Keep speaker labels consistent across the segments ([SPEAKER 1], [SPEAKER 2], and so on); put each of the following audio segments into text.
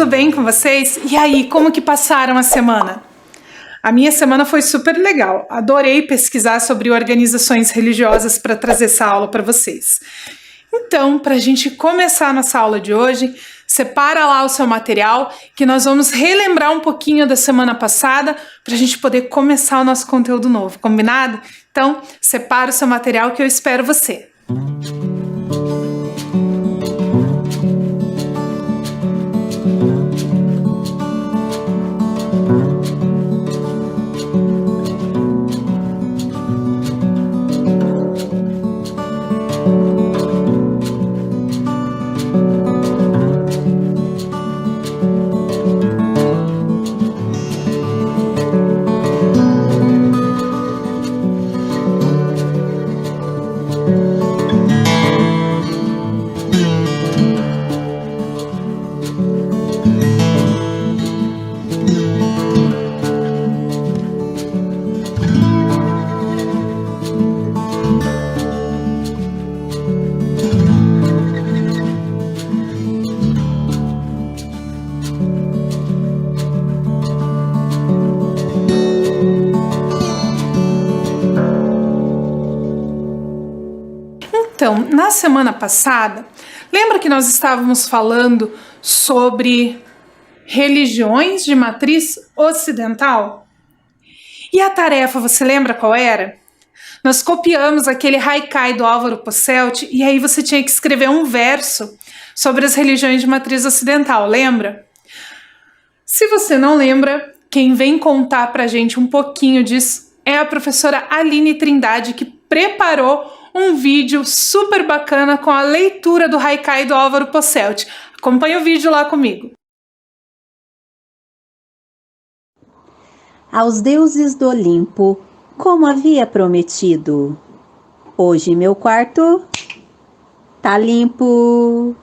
[SPEAKER 1] tudo bem com vocês? E aí, como que passaram a semana? A minha semana foi super legal. Adorei pesquisar sobre organizações religiosas para trazer essa aula para vocês. Então, para a gente começar a nossa aula de hoje, separa lá o seu material que nós vamos relembrar um pouquinho da semana passada para a gente poder começar o nosso conteúdo novo, combinado? Então, separa o seu material que eu espero você. Então, na semana passada, lembra que nós estávamos falando sobre religiões de matriz ocidental? E a tarefa, você lembra qual era? Nós copiamos aquele haikai do Álvaro Posselt e aí você tinha que escrever um verso sobre as religiões de matriz ocidental, lembra? Se você não lembra, quem vem contar pra gente um pouquinho disso é a professora Aline Trindade, que preparou um vídeo super bacana com a leitura do haikai do Álvaro Posselt. Acompanhe o vídeo lá comigo.
[SPEAKER 2] Aos deuses do Olimpo, como havia prometido, hoje meu quarto tá limpo.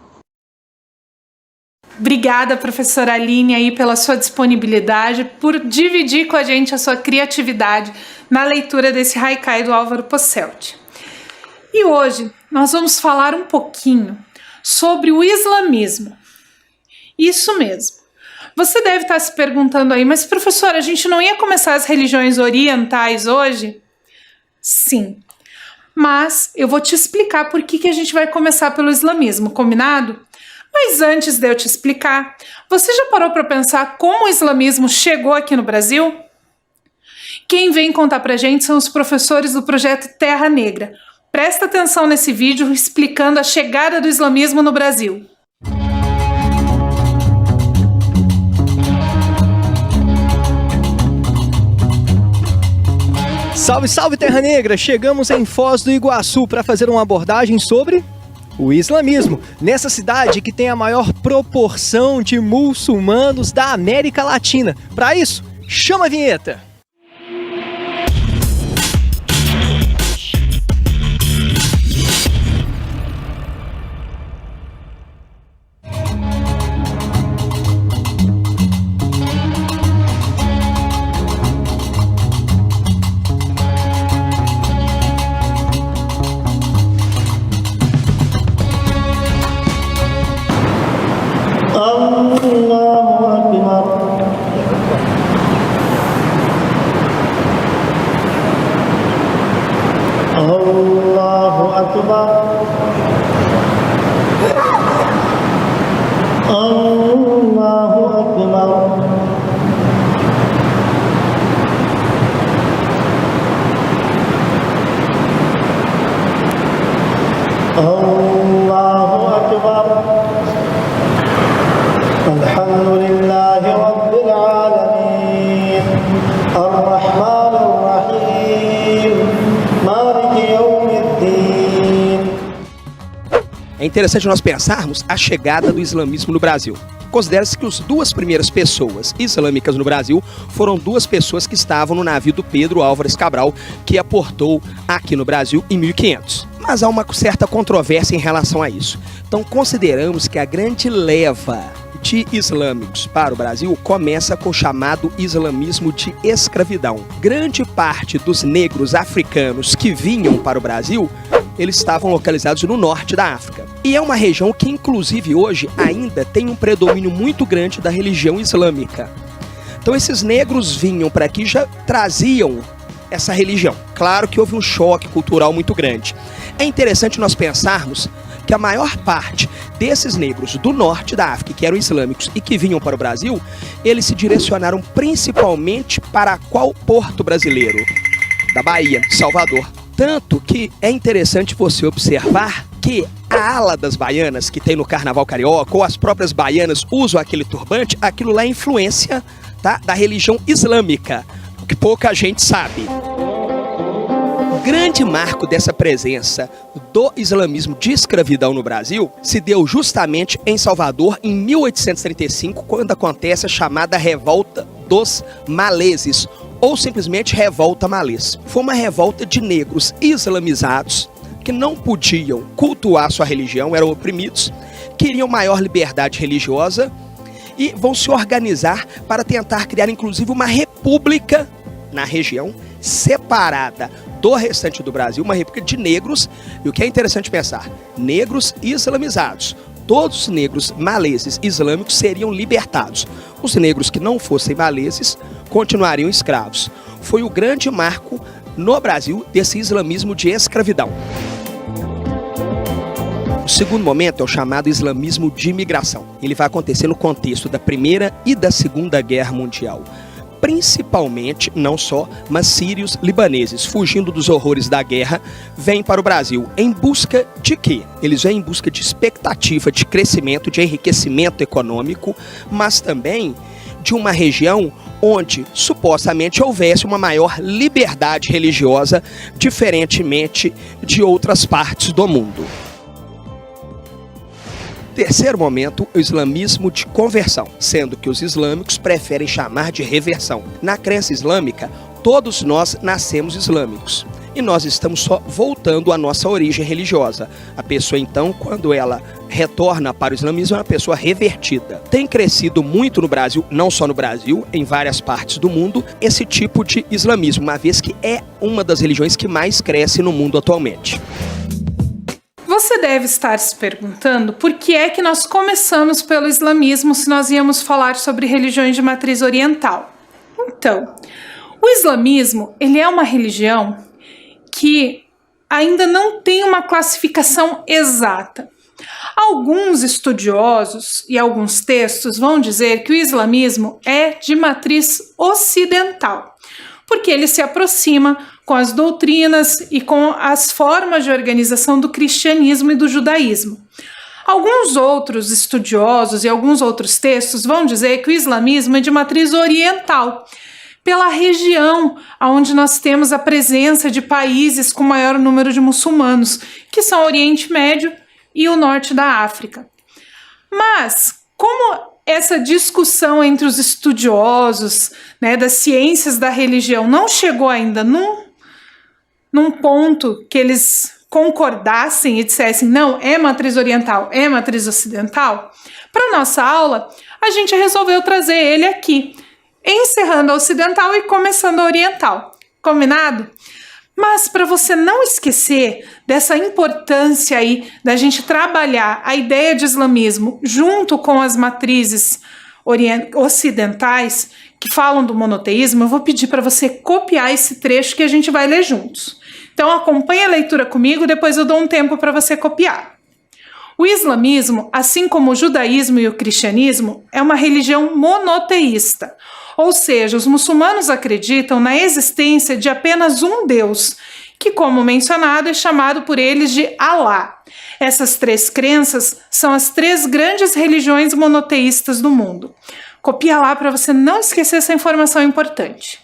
[SPEAKER 1] Obrigada, professora Aline, aí pela sua disponibilidade, por dividir com a gente a sua criatividade na leitura desse haikai do Álvaro Posselt. E hoje nós vamos falar um pouquinho sobre o islamismo. Isso mesmo. Você deve estar se perguntando aí, mas professora, a gente não ia começar as religiões orientais hoje? Sim, mas eu vou te explicar por que a gente vai começar pelo islamismo, combinado? Mas antes de eu te explicar, você já parou para pensar como o islamismo chegou aqui no Brasil? Quem vem contar pra gente são os professores do projeto Terra Negra. Presta atenção nesse vídeo explicando a chegada do islamismo no Brasil.
[SPEAKER 3] Salve, salve Terra Negra! Chegamos em Foz do Iguaçu para fazer uma abordagem sobre o islamismo, nessa cidade que tem a maior proporção de muçulmanos da América Latina. Para isso, chama a vinheta! É interessante nós pensarmos a chegada do islamismo no Brasil. Considera-se que as duas primeiras pessoas islâmicas no Brasil foram duas pessoas que estavam no navio do Pedro Álvares Cabral, que aportou aqui no Brasil em 1500. Mas há uma certa controvérsia em relação a isso. Então consideramos que a grande leva de islâmicos para o Brasil começa com o chamado islamismo de escravidão. Grande parte dos negros africanos que vinham para o Brasil eles estavam localizados no norte da África. E é uma região que, inclusive, hoje ainda tem um predomínio muito grande da religião islâmica. Então esses negros vinham para aqui e já traziam essa religião. Claro que houve um choque cultural muito grande. É interessante nós pensarmos que a maior parte desses negros do norte da África, que eram islâmicos e que vinham para o Brasil, eles se direcionaram principalmente para qual porto brasileiro? Da Bahia, Salvador. Tanto que é interessante você observar que a ala das baianas que tem no Carnaval Carioca, ou as próprias baianas usam aquele turbante, aquilo lá é influência, tá, da religião islâmica, o que pouca gente sabe. O grande marco dessa presença do islamismo de escravidão no Brasil se deu justamente em Salvador em 1835, quando acontece a chamada Revolta dos Maleses, ou simplesmente Revolta Malês. Foi uma revolta de negros islamizados que não podiam cultuar sua religião, eram oprimidos, queriam maior liberdade religiosa e vão se organizar para tentar criar inclusive uma república na região separada do restante do Brasil, uma república de negros. E o que é interessante pensar, negros islamizados. Todos os negros maleses islâmicos seriam libertados. Os negros que não fossem maleses continuariam escravos. Foi o grande marco no Brasil desse islamismo de escravidão. O segundo momento é o chamado islamismo de imigração. Ele vai acontecer no contexto da Primeira e da Segunda Guerra Mundial. Principalmente, não só, mas sírios libaneses, fugindo dos horrores da guerra, vêm para o Brasil em busca de quê? Eles vêm em busca de expectativa de crescimento, de enriquecimento econômico, mas também de uma região onde supostamente houvesse uma maior liberdade religiosa, diferentemente de outras partes do mundo. Terceiro momento, o islamismo de conversão, sendo que os islâmicos preferem chamar de reversão. Na crença islâmica, todos nós nascemos islâmicos e nós estamos só voltando à nossa origem religiosa. A pessoa, então, quando ela retorna para o islamismo, é uma pessoa revertida. Tem crescido muito no Brasil, não só no Brasil, em várias partes do mundo, esse tipo de islamismo, uma vez que é uma das religiões que mais cresce no mundo atualmente.
[SPEAKER 1] Você deve estar se perguntando por que é que nós começamos pelo islamismo se nós íamos falar sobre religiões de matriz oriental. Então, o islamismo, ele é uma religião que ainda não tem uma classificação exata. Alguns estudiosos e alguns textos vão dizer que o islamismo é de matriz ocidental, porque ele se aproxima com as doutrinas e com as formas de organização do cristianismo e do judaísmo. Alguns outros estudiosos e alguns outros textos vão dizer que o islamismo é de matriz oriental, pela região onde nós temos a presença de países com maior número de muçulmanos, que são o Oriente Médio e o norte da África. Mas, como essa discussão entre os estudiosos, né, das ciências da religião não chegou ainda num ponto que eles concordassem e dissessem, não, é matriz oriental, é matriz ocidental, para nossa aula, a gente resolveu trazer ele aqui, encerrando a ocidental e começando a oriental. Combinado? Mas para você não esquecer dessa importância aí da gente trabalhar a ideia de islamismo junto com as matrizes ocidentais que falam do monoteísmo, eu vou pedir para você copiar esse trecho que a gente vai ler juntos. Então acompanhe a leitura comigo, depois eu dou um tempo para você copiar. O islamismo, assim como o judaísmo e o cristianismo, é uma religião monoteísta, ou seja, os muçulmanos acreditam na existência de apenas um Deus, que, como mencionado, é chamado por eles de Alá. Essas três crenças são as três grandes religiões monoteístas do mundo. Copia lá para você não esquecer essa informação importante.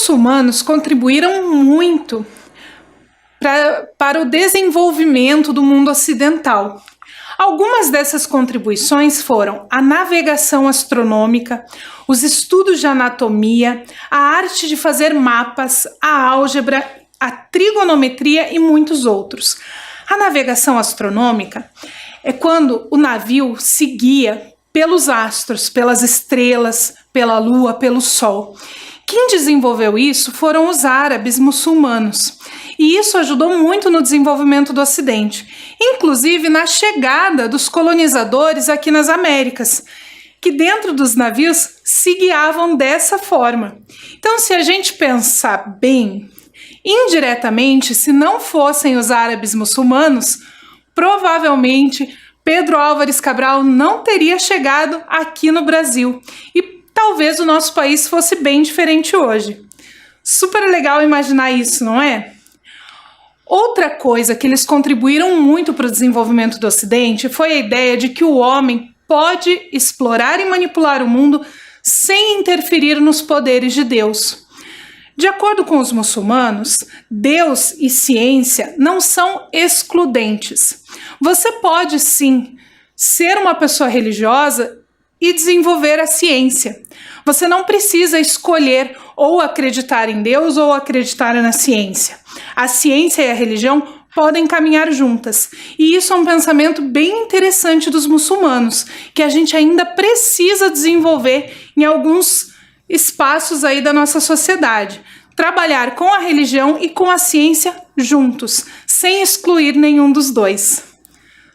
[SPEAKER 1] muçulmanos contribuíram muito para o desenvolvimento do mundo ocidental. Algumas dessas contribuições foram a navegação astronômica, os estudos de anatomia, a arte de fazer mapas, a álgebra, a trigonometria e muitos outros. A navegação astronômica é quando o navio se guia pelos astros, pelas estrelas, pela lua, pelo sol. Quem desenvolveu isso foram os árabes muçulmanos. E isso ajudou muito no desenvolvimento do Ocidente, inclusive na chegada dos colonizadores aqui nas Américas, que dentro dos navios se guiavam dessa forma. Então, se a gente pensar bem, indiretamente, se não fossem os árabes muçulmanos, provavelmente Pedro Álvares Cabral não teria chegado aqui no Brasil e talvez o nosso país fosse bem diferente hoje. Super legal imaginar isso, não é? Outra coisa que eles contribuíram muito para o desenvolvimento do Ocidente foi a ideia de que o homem pode explorar e manipular o mundo sem interferir nos poderes de Deus. De acordo com os muçulmanos, Deus e ciência não são excludentes. Você pode sim ser uma pessoa religiosa e desenvolver a ciência. Você não precisa escolher ou acreditar em Deus ou acreditar na ciência. A ciência e a religião podem caminhar juntas. E isso é um pensamento bem interessante dos muçulmanos, que a gente ainda precisa desenvolver em alguns espaços aí da nossa sociedade. Trabalhar com a religião e com a ciência juntos, sem excluir nenhum dos dois.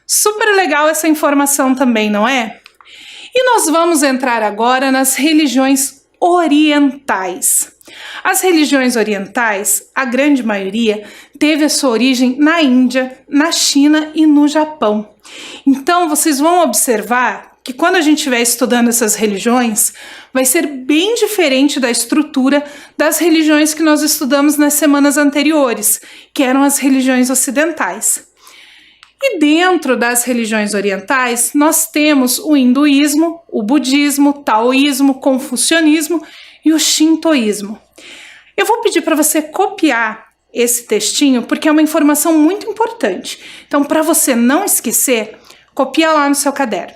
[SPEAKER 1] Super legal essa informação também, não é? E nós vamos entrar agora nas religiões orientais. As religiões orientais, a grande maioria, teve a sua origem na Índia, na China e no Japão. Então, vocês vão observar que quando a gente estiver estudando essas religiões, vai ser bem diferente da estrutura das religiões que nós estudamos nas semanas anteriores, que eram as religiões ocidentais. E dentro das religiões orientais, nós temos o hinduísmo, o budismo, o taoísmo, o confucionismo e o shintoísmo. Eu vou pedir para você copiar esse textinho, porque é uma informação muito importante. Então, para você não esquecer, copia lá no seu caderno.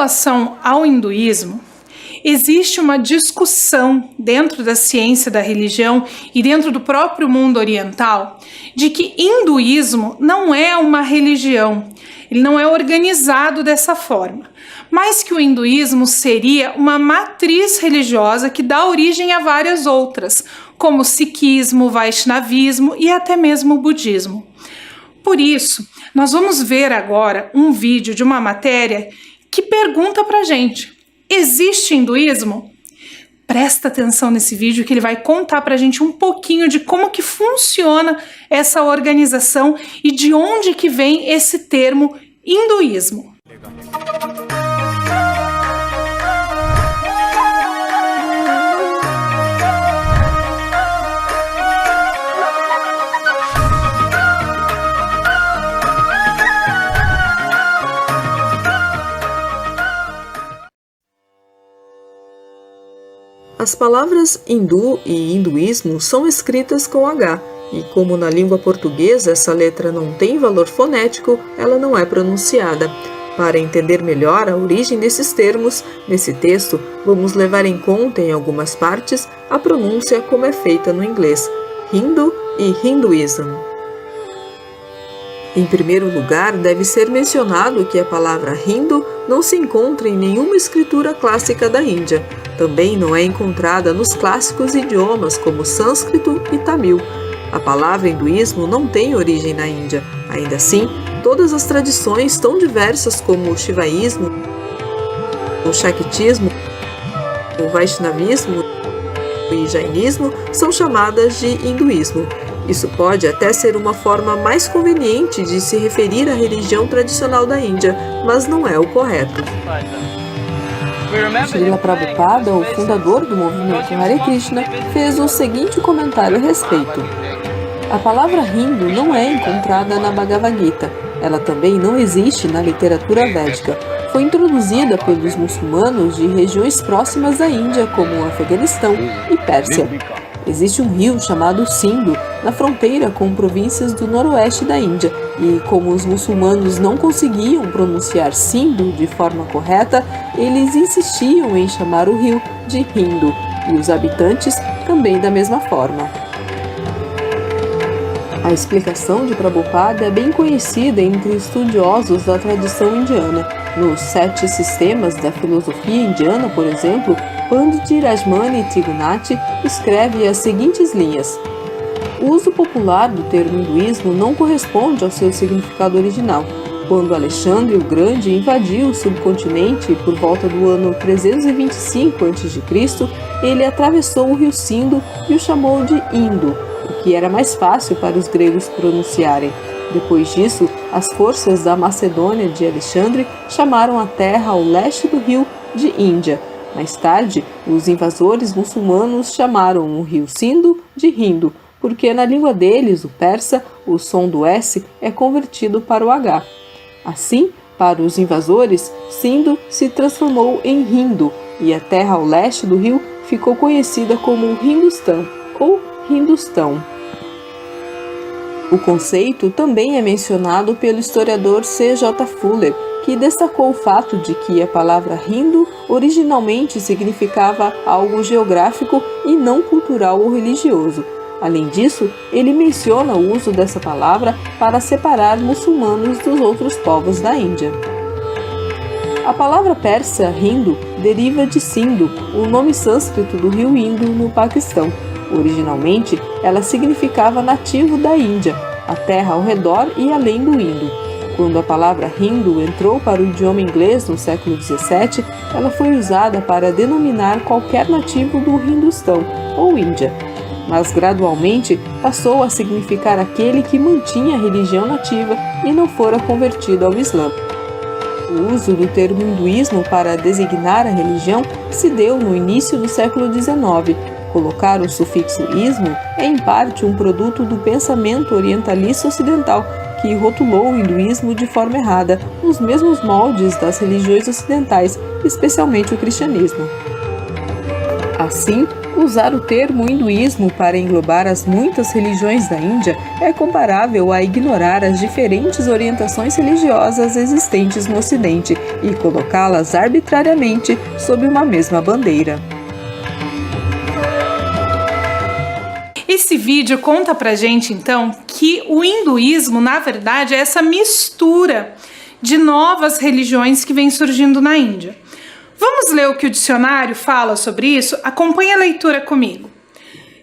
[SPEAKER 1] relação ao hinduísmo, existe uma discussão dentro da ciência da religião e dentro do próprio mundo oriental de que hinduísmo não é uma religião, ele não é organizado dessa forma, mas que o hinduísmo seria uma matriz religiosa que dá origem a várias outras, como o sikhismo, o vaishnavismo e até mesmo o budismo. Por isso, nós vamos ver agora um vídeo de uma matéria que pergunta pra gente: existe hinduísmo? Presta atenção nesse vídeo que ele vai contar pra gente um pouquinho de como que funciona essa organização e de onde que vem esse termo hinduísmo.
[SPEAKER 4] As palavras hindu e hinduísmo são escritas com H, e como na língua portuguesa essa letra não tem valor fonético, ela não é pronunciada. Para entender melhor a origem desses termos, nesse texto vamos levar em conta em algumas partes a pronúncia como é feita no inglês, Hindu e Hinduism. Em primeiro lugar, deve ser mencionado que a palavra Hindu não se encontra em nenhuma escritura clássica da Índia. Também não é encontrada nos clássicos idiomas como sânscrito e tamil. A palavra hinduísmo não tem origem na Índia. Ainda assim, todas as tradições tão diversas como o shivaísmo, o shaktismo, o vaishnavismo e jainismo são chamadas de hinduísmo. Isso pode até ser uma forma mais conveniente de se referir à religião tradicional da Índia, mas não é o correto.
[SPEAKER 5] Srila Prabhupada, o fundador do movimento Hare Krishna, fez o seguinte comentário a respeito. A palavra hindu não é encontrada na Bhagavad Gita. Ela também não existe na literatura védica. Foi introduzida pelos muçulmanos de regiões próximas da Índia, como o Afeganistão e Pérsia. Existe um rio chamado Sindhu, na fronteira com províncias do noroeste da Índia, e como os muçulmanos não conseguiam pronunciar Sindhu de forma correta, eles insistiam em chamar o rio de Hindu, e os habitantes também da mesma forma. A explicação de Prabhupada é bem conhecida entre estudiosos da tradição indiana. Nos 7 sistemas da filosofia indiana, por exemplo, Pandit Rajmani Tigunati escreve as seguintes linhas. O uso popular do termo hinduísmo não corresponde ao seu significado original. Quando Alexandre o Grande invadiu o subcontinente por volta do ano 325 a.C., ele atravessou o rio Sindhu e o chamou de Indo, o que era mais fácil para os gregos pronunciarem. Depois disso, as forças da Macedônia de Alexandre chamaram a terra ao leste do rio de Índia. Mais tarde, os invasores muçulmanos chamaram o rio Sindhu de Hindu, porque na língua deles, o persa, o som do S é convertido para o H. Assim, para os invasores, Sindhu se transformou em Hindu e a terra ao leste do rio ficou conhecida como Hindustã ou Hindustão. O conceito também é mencionado pelo historiador C.J. Fuller, que destacou o fato de que a palavra Hindu originalmente significava algo geográfico e não cultural ou religioso. Além disso, ele menciona o uso dessa palavra para separar muçulmanos dos outros povos da Índia. A palavra persa Hindu deriva de Sindhu, o nome sânscrito do rio Indo no Paquistão. Originalmente, ela significava nativo da Índia, a terra ao redor e além do Indo. Quando a palavra Hindu entrou para o idioma inglês no século XVII, ela foi usada para denominar qualquer nativo do Hindustão ou Índia. Mas gradualmente passou a significar aquele que mantinha a religião nativa e não fora convertido ao Islã. O uso do termo hinduísmo para designar a religião se deu no início do século XIX. Colocar o sufixo ismo é em parte um produto do pensamento orientalista ocidental, que rotulou o hinduísmo de forma errada, nos mesmos moldes das religiões ocidentais, especialmente o cristianismo. Assim, usar o termo hinduísmo para englobar as muitas religiões da Índia é comparável a ignorar as diferentes orientações religiosas existentes no Ocidente e colocá-las arbitrariamente sob uma mesma bandeira.
[SPEAKER 1] Esse vídeo conta pra gente, então, que o hinduísmo, na verdade, é essa mistura de novas religiões que vêm surgindo na Índia. Vamos ler o que o dicionário fala sobre isso? Acompanhe a leitura comigo.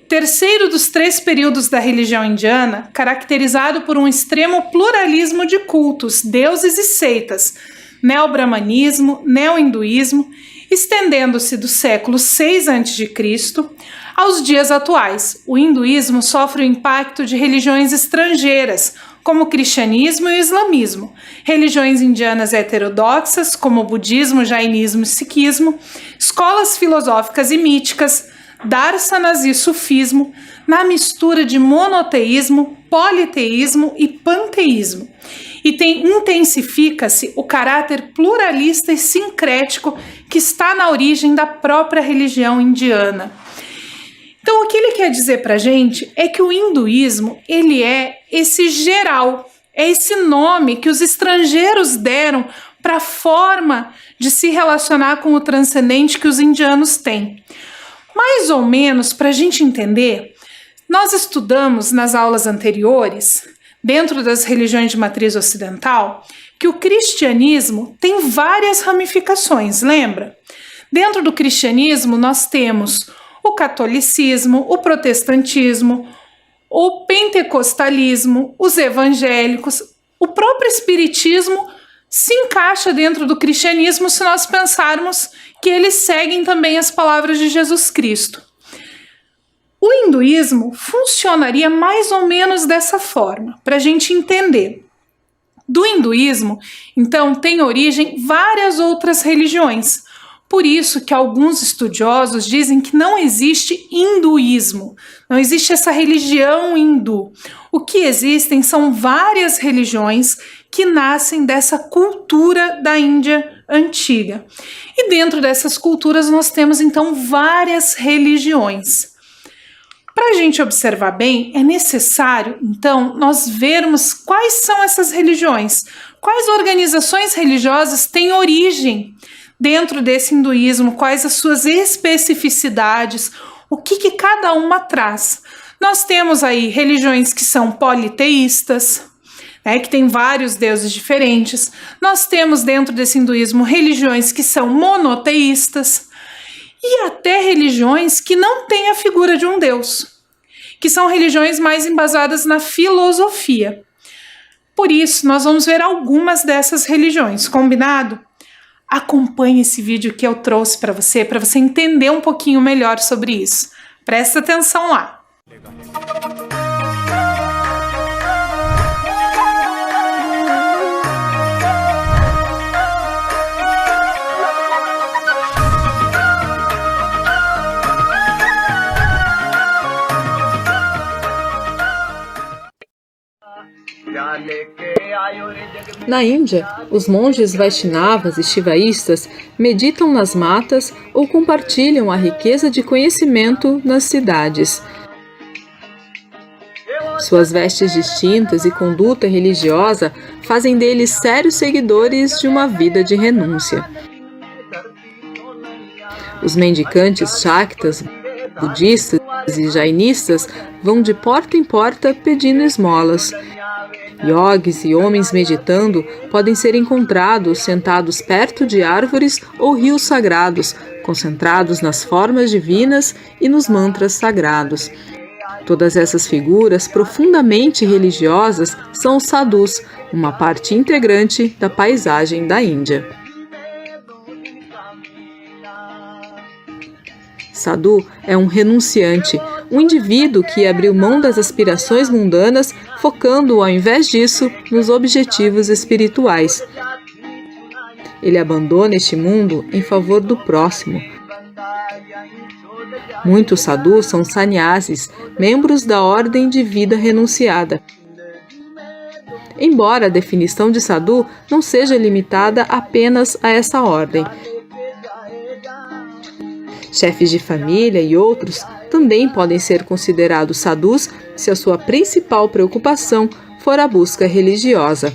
[SPEAKER 1] Terceiro dos 3 períodos da religião indiana, caracterizado por um extremo pluralismo de cultos, deuses e seitas, neo-brahmanismo, neo-hinduísmo, estendendo-se do século 6 a.C. aos dias atuais. O hinduísmo sofre o impacto de religiões estrangeiras, como o cristianismo e o islamismo, religiões indianas heterodoxas, como o budismo, jainismo e sikhismo, escolas filosóficas e míticas, dársanas e sufismo, na mistura de monoteísmo, politeísmo e panteísmo. E intensifica-se o caráter pluralista e sincrético que está na origem da própria religião indiana. Então, o que ele quer dizer para a gente é que o hinduísmo, ele é esse geral, é esse nome que os estrangeiros deram para a forma de se relacionar com o transcendente que os indianos têm. Mais ou menos, para a gente entender, nós estudamos nas aulas anteriores, dentro das religiões de matriz ocidental, que o cristianismo tem várias ramificações, lembra? Dentro do cristianismo, nós temos o catolicismo, o protestantismo, o pentecostalismo, os evangélicos, o próprio espiritismo se encaixa dentro do cristianismo se nós pensarmos que eles seguem também as palavras de Jesus Cristo. O hinduísmo funcionaria mais ou menos dessa forma, para a gente entender. Do hinduísmo, então, tem origem várias outras religiões. Por isso que alguns estudiosos dizem que não existe hinduísmo, não existe essa religião hindu. O que existem são várias religiões que nascem dessa cultura da Índia antiga. E dentro dessas culturas nós temos então várias religiões. Para a gente observar bem, é necessário, então, nós vermos quais são essas religiões, quais organizações religiosas têm origem dentro desse hinduísmo, quais as suas especificidades, o que cada uma traz. Nós temos aí religiões que são politeístas, que tem vários deuses diferentes. Nós temos dentro desse hinduísmo religiões que são monoteístas, e até religiões que não têm a figura de um deus, que são religiões mais embasadas na filosofia. Por isso, nós vamos ver algumas dessas religiões, combinado? Acompanhe esse vídeo que eu trouxe para você entender um pouquinho melhor sobre isso. Presta atenção lá.
[SPEAKER 5] Na Índia, os monges Vaishnavas e Shivaístas meditam nas matas ou compartilham a riqueza de conhecimento nas cidades. Suas vestes distintas e conduta religiosa fazem deles sérios seguidores de uma vida de renúncia. Os mendicantes Shaktas, budistas e jainistas vão de porta em porta pedindo esmolas. Yogis e homens meditando podem ser encontrados sentados perto de árvores ou rios sagrados, concentrados nas formas divinas e nos mantras sagrados. Todas essas figuras profundamente religiosas são os sadhus, uma parte integrante da paisagem da Índia. Sadhu é um renunciante, um indivíduo que abriu mão das aspirações mundanas, focando, ao invés disso, nos objetivos espirituais. Ele abandona este mundo em favor do próximo. Muitos sadhus são sannyasis, membros da ordem de vida renunciada. Embora a definição de sadhu não seja limitada apenas a essa ordem, chefes de família e outros também podem ser considerados sadhus se a sua principal preocupação for a busca religiosa.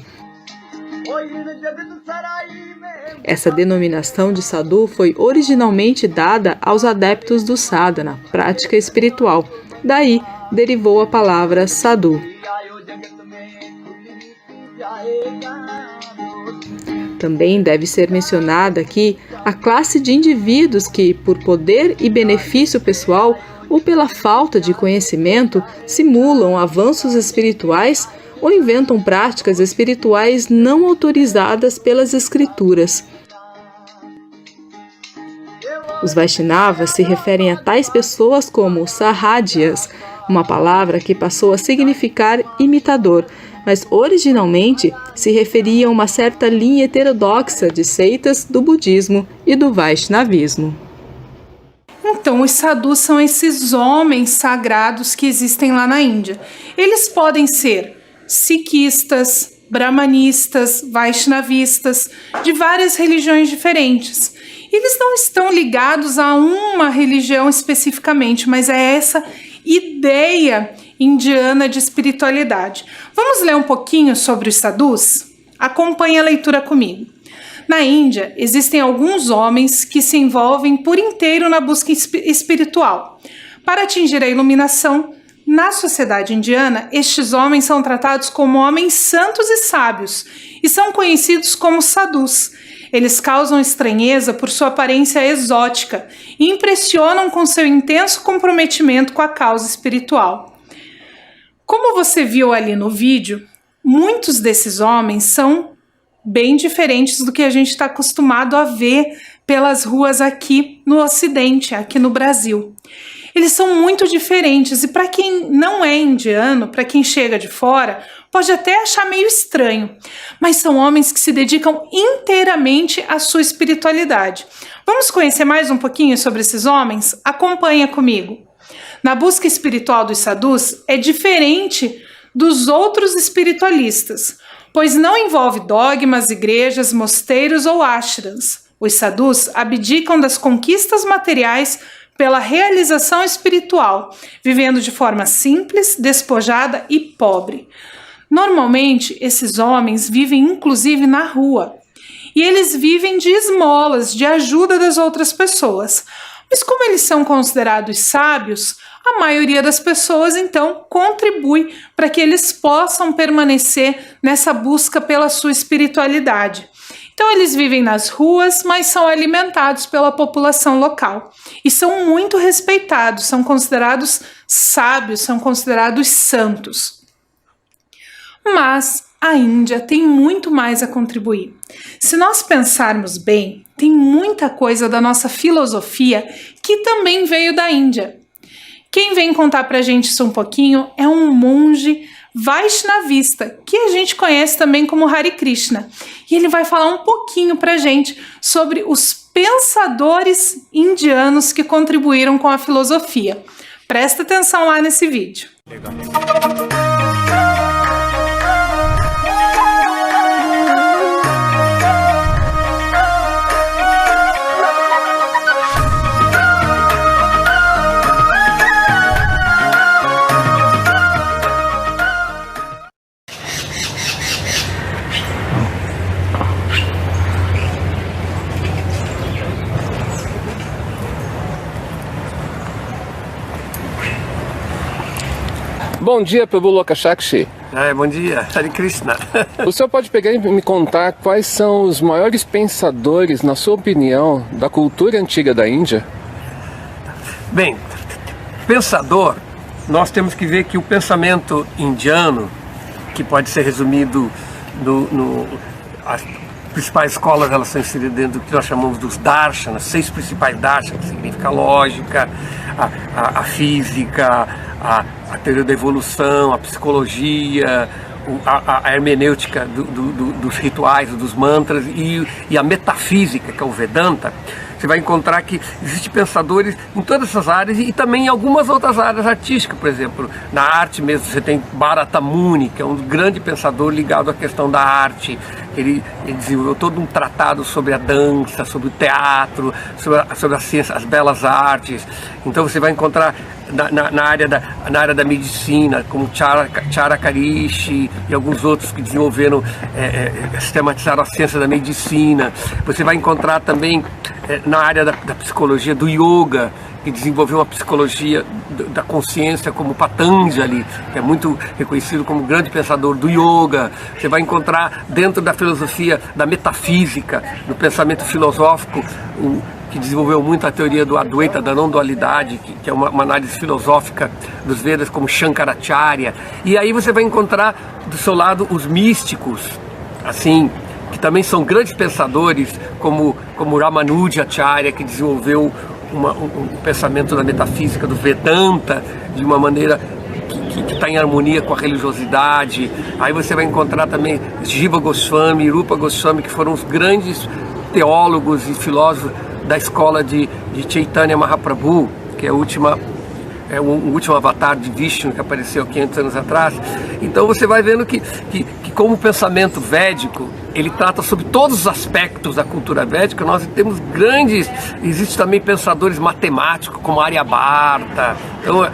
[SPEAKER 5] Essa denominação de sadhu foi originalmente dada aos adeptos do sadhana, prática espiritual. Daí derivou a palavra sadhu. Também deve ser mencionada aqui a classe de indivíduos que, por poder e benefício pessoal ou pela falta de conhecimento, simulam avanços espirituais ou inventam práticas espirituais não autorizadas pelas Escrituras. Os Vaishnavas se referem a tais pessoas como Sahadiyas, uma palavra que passou a significar imitador, mas originalmente se referia a uma certa linha heterodoxa de seitas do budismo e do Vaishnavismo.
[SPEAKER 1] Então, os sadhus são esses homens sagrados que existem lá na Índia. Eles podem ser sikhistas, brahmanistas, vaishnavistas, de várias religiões diferentes. Eles não estão ligados a uma religião especificamente, mas é essa ideia indiana de espiritualidade. Vamos ler um pouquinho sobre os sadhus? Acompanhe a leitura comigo. Na Índia, existem alguns homens que se envolvem por inteiro na busca espiritual. Para atingir a iluminação, na sociedade indiana, estes homens são tratados como homens santos e sábios e são conhecidos como sadhus. Eles causam estranheza por sua aparência exótica e impressionam com seu intenso comprometimento com a causa espiritual. Como você viu ali no vídeo, muitos desses homens são bem diferentes do que a gente está acostumado a ver pelas ruas aqui no Ocidente, aqui no Brasil. Eles são muito diferentes e para quem não é indiano, para quem chega de fora, pode até achar meio estranho, mas são homens que se dedicam inteiramente à sua espiritualidade. Vamos conhecer mais um pouquinho sobre esses homens? Acompanha comigo. Na busca espiritual dos sadhus é diferente dos outros espiritualistas, pois não envolve dogmas, igrejas, mosteiros ou ashrams. Os sadhus abdicam das conquistas materiais pela realização espiritual, vivendo de forma simples, despojada e pobre. Normalmente, esses homens vivem inclusive na rua, e eles vivem de esmolas, de ajuda das outras pessoas. Mas como eles são considerados sábios, a maioria das pessoas, então, contribui para que eles possam permanecer nessa busca pela sua espiritualidade. Então, eles vivem nas ruas, mas são alimentados pela população local. E são muito respeitados, são considerados sábios, são considerados santos. Mas a Índia tem muito mais a contribuir. Se nós pensarmos bem, tem muita coisa da nossa filosofia que também veio da Índia. Quem vem contar pra gente isso um pouquinho é um monge Vaishnavista, que a gente conhece também como Hare Krishna. E ele vai falar um pouquinho pra gente sobre os pensadores indianos que contribuíram com a filosofia. Presta atenção lá nesse vídeo. Legal.
[SPEAKER 6] Bom dia, Prabhu Lokashakshi.
[SPEAKER 7] Bom dia, Hare Krishna.
[SPEAKER 6] O senhor pode pegar e me contar quais são os maiores pensadores, na sua opinião, da cultura antiga da Índia?
[SPEAKER 7] Bem, pensador, nós temos que ver que o pensamento indiano, que pode ser resumido as principais escolas, elas são inseridas dentro do que nós chamamos dos darshanas, 6 principais darshanas, que significa a lógica, a física, a teoria da evolução, a psicologia, a hermenêutica dos rituais, dos mantras e a metafísica, que é o Vedanta. Você vai encontrar que existem pensadores em todas essas áreas e também em algumas outras áreas artísticas. Por exemplo, na arte mesmo, você tem Bharata Muni, que é um grande pensador ligado à questão da arte. Ele desenvolveu todo um tratado sobre a dança, sobre o teatro, sobre a ciência, as belas artes. Então você vai encontrar na área da medicina, como Charakarishi e alguns outros que desenvolveram, sistematizaram a ciência da medicina. Você vai encontrar também na área da psicologia, do yoga, que desenvolveu uma psicologia da consciência, como Patanjali, que é muito reconhecido como grande pensador do yoga. Você vai encontrar dentro da filosofia filosofia da metafísica, do pensamento filosófico, que desenvolveu muito a teoria do Advaita, da não-dualidade, que é uma análise filosófica dos Vedas, como Shankaracharya. E aí você vai encontrar do seu lado os místicos, assim, que também são grandes pensadores, como Ramanujacharya, que desenvolveu um pensamento da metafísica do Vedanta de uma maneira que está em harmonia com a religiosidade. Aí você vai encontrar também Jiva Goswami, Rupa Goswami, que foram os grandes teólogos e filósofos da escola de Chaitanya Mahaprabhu, que é o último avatar de Vishnu que apareceu 500 anos atrás. Então você vai vendo que como o pensamento védico, ele trata sobre todos os aspectos da cultura védica. Nós temos existem também pensadores matemáticos como Aryabharta. Então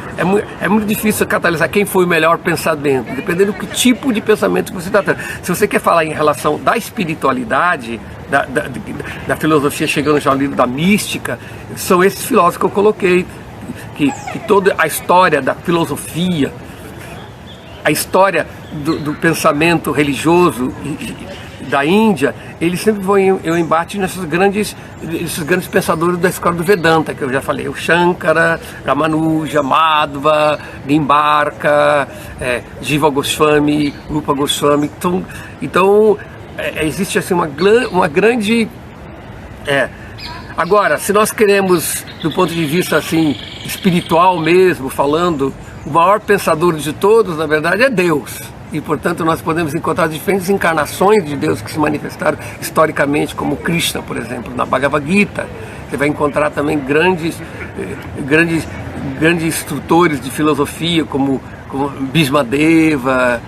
[SPEAKER 7] é muito difícil catalisar quem foi o melhor pensamento, dependendo do que tipo de pensamento que você está tendo. Se você quer falar em relação da espiritualidade, da filosofia, chegando já ao livro da mística, são esses filósofos que eu coloquei, que toda a história da filosofia, a história do pensamento religioso da Índia, eles sempre vão em embate nesses grandes pensadores da escola do Vedanta, que eu já falei, o Shankara, Ramanuja, Madhva, Nimbarka, Jiva Goswami, Rupa Goswami. Então existe assim uma grande... Agora, se nós queremos, do ponto de vista assim espiritual mesmo, falando, o maior pensador de todos, na verdade, é Deus. E, portanto, nós podemos encontrar diferentes encarnações de Deus que se manifestaram historicamente, como Krishna, por exemplo, na Bhagavad Gita. Você vai encontrar também grandes instrutores de filosofia, como Bhismadeva.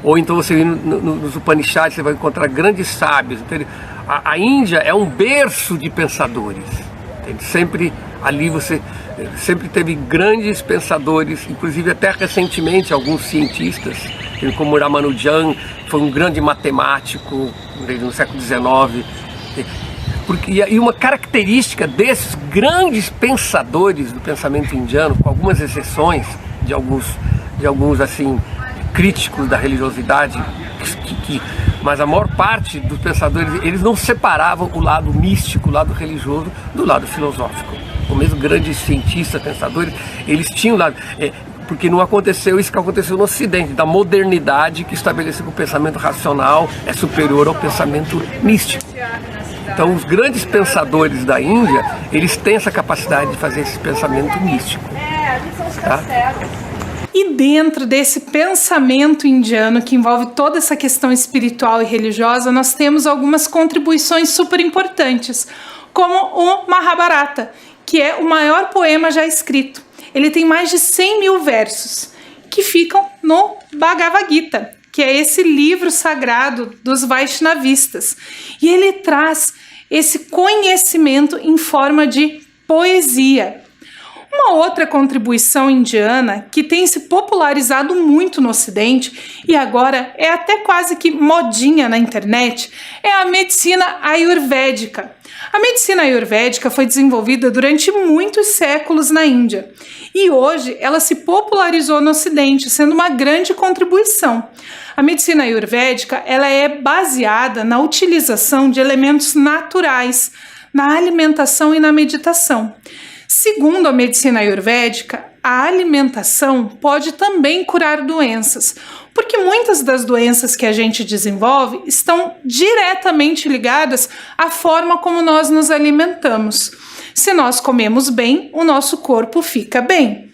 [SPEAKER 7] Ou então você vê nos Upanishads, você vai encontrar grandes sábios. Então, a Índia é um berço de pensadores. Sempre ali você sempre teve grandes pensadores, inclusive até recentemente alguns cientistas, como Ramanujan, foi um grande matemático no século XIX. E uma característica desses grandes pensadores do pensamento indiano, com algumas exceções de alguns assim críticos da religiosidade, mas a maior parte dos pensadores, eles não separavam o lado místico, o lado religioso, do lado filosófico. Ou mesmo grandes cientistas, pensadores, eles tinham lado... porque não aconteceu isso que aconteceu no Ocidente, da modernidade que estabeleceu que o pensamento racional é superior ao pensamento místico. Então, os grandes pensadores da Índia, eles têm essa capacidade de fazer esse pensamento místico. Tá?
[SPEAKER 1] E dentro desse pensamento indiano, que envolve toda essa questão espiritual e religiosa, nós temos algumas contribuições super importantes, como o Mahabharata, que é o maior poema já escrito. Ele tem mais de 100 mil versos, que ficam no Bhagavad Gita, que é esse livro sagrado dos Vaishnavistas. E ele traz esse conhecimento em forma de poesia. Uma outra contribuição indiana que tem se popularizado muito no Ocidente e agora é até quase que modinha na internet é a medicina ayurvédica. A medicina ayurvédica foi desenvolvida durante muitos séculos na Índia e hoje ela se popularizou no Ocidente, sendo uma grande contribuição. A medicina ayurvédica ela é baseada na utilização de elementos naturais, na alimentação e na meditação. Segundo a medicina ayurvédica, a alimentação pode também curar doenças, porque muitas das doenças que a gente desenvolve estão diretamente ligadas à forma como nós nos alimentamos. Se nós comemos bem, o nosso corpo fica bem.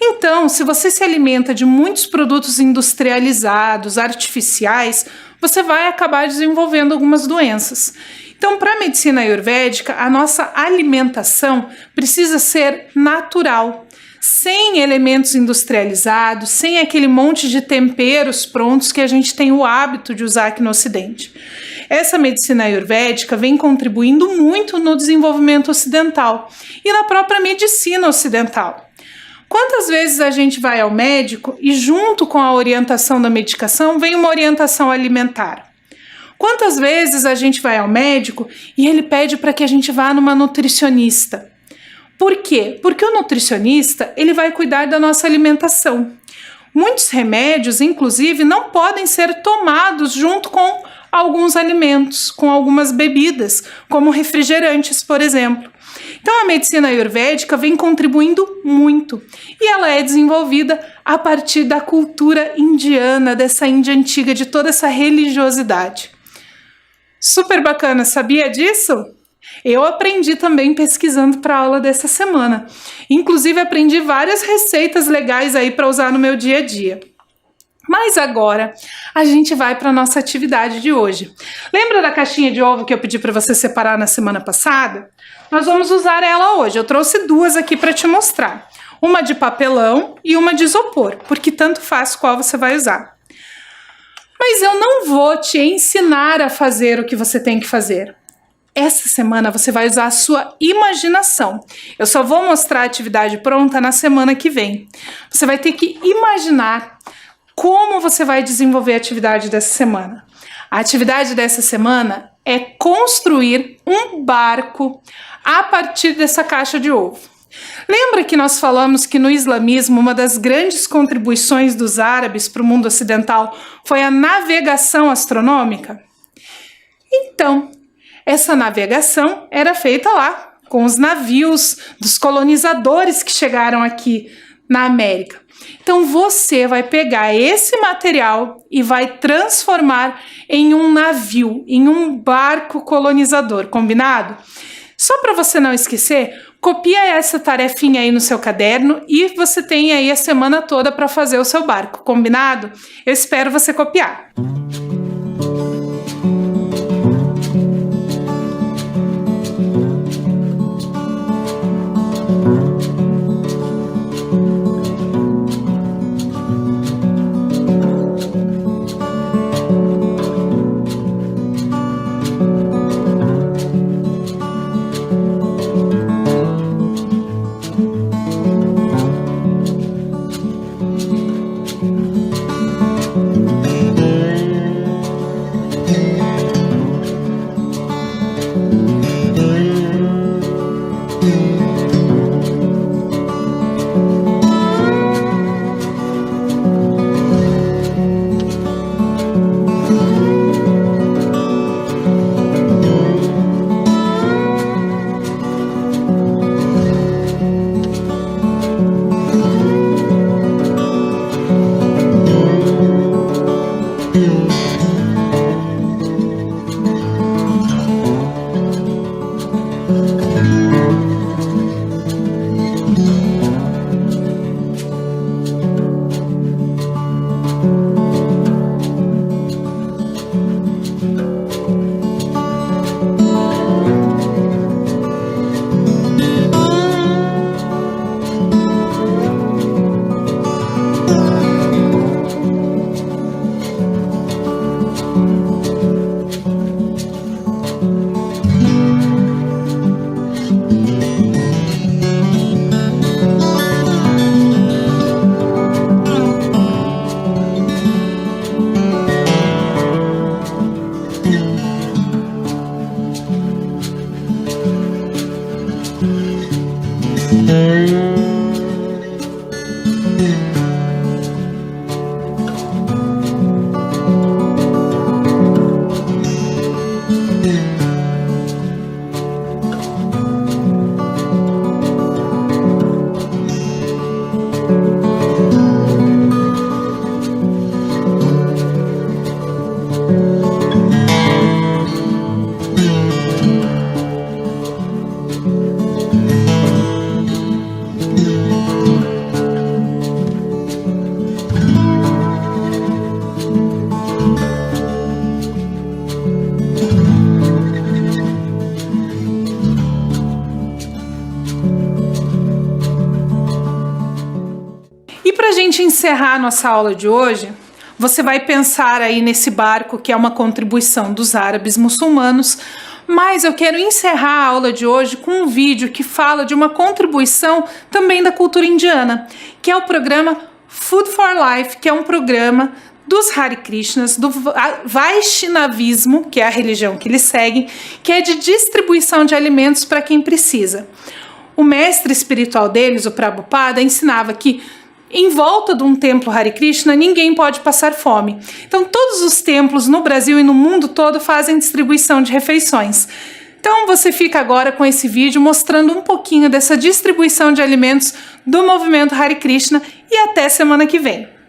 [SPEAKER 1] Então, se você se alimenta de muitos produtos industrializados, artificiais, você vai acabar desenvolvendo algumas doenças. Então, para a medicina ayurvédica, a nossa alimentação precisa ser natural, sem elementos industrializados, sem aquele monte de temperos prontos que a gente tem o hábito de usar aqui no Ocidente. Essa medicina ayurvédica vem contribuindo muito no desenvolvimento ocidental e na própria medicina ocidental. Quantas vezes a gente vai ao médico e junto com a orientação da medicação vem uma orientação alimentar? Quantas vezes a gente vai ao médico e ele pede para que a gente vá numa nutricionista? Por quê? Porque o nutricionista ele vai cuidar da nossa alimentação. Muitos remédios, inclusive, não podem ser tomados junto com alguns alimentos, com algumas bebidas, como refrigerantes, por exemplo. Então a medicina ayurvédica vem contribuindo muito e ela é desenvolvida a partir da cultura indiana, dessa Índia antiga, de toda essa religiosidade. Super bacana, sabia disso? Eu aprendi também pesquisando para a aula dessa semana. Inclusive aprendi várias receitas legais aí para usar no meu dia a dia. Mas agora a gente vai para a nossa atividade de hoje. Lembra da caixinha de ovo que eu pedi para você separar na semana passada? Nós vamos usar ela hoje. Eu trouxe duas aqui para te mostrar. Uma de papelão e uma de isopor, porque tanto faz qual você vai usar. Mas eu não vou te ensinar a fazer o que você tem que fazer. Essa semana você vai usar a sua imaginação. Eu só vou mostrar a atividade pronta na semana que vem. Você vai ter que imaginar como você vai desenvolver a atividade dessa semana. A atividade dessa semana é construir um barco a partir dessa caixa de ovo. Lembra que nós falamos que no islamismo uma das grandes contribuições dos árabes para o mundo ocidental foi a navegação astronômica? Então, essa navegação era feita lá, com os navios dos colonizadores que chegaram aqui na América. Então você vai pegar esse material e vai transformar em um navio, em um barco colonizador, combinado? Só para você não esquecer, copia essa tarefinha aí no seu caderno e você tem aí a semana toda para fazer o seu barco, combinado? Eu espero você copiar. Encerrar a nossa aula de hoje, você vai pensar aí nesse barco que é uma contribuição dos árabes muçulmanos, mas eu quero encerrar a aula de hoje com um vídeo que fala de uma contribuição também da cultura indiana, que é o programa Food for Life, que é um programa dos Hare Krishnas, do Vaishnavismo, que é a religião que eles seguem, que é de distribuição de alimentos para quem precisa. O mestre espiritual deles, o Prabhupada, ensinava que em volta de um templo Hare Krishna, ninguém pode passar fome. Então, todos os templos no Brasil e no mundo todo fazem distribuição de refeições. Então, você fica agora com esse vídeo mostrando um pouquinho dessa distribuição de alimentos do movimento Hare Krishna e até semana que vem.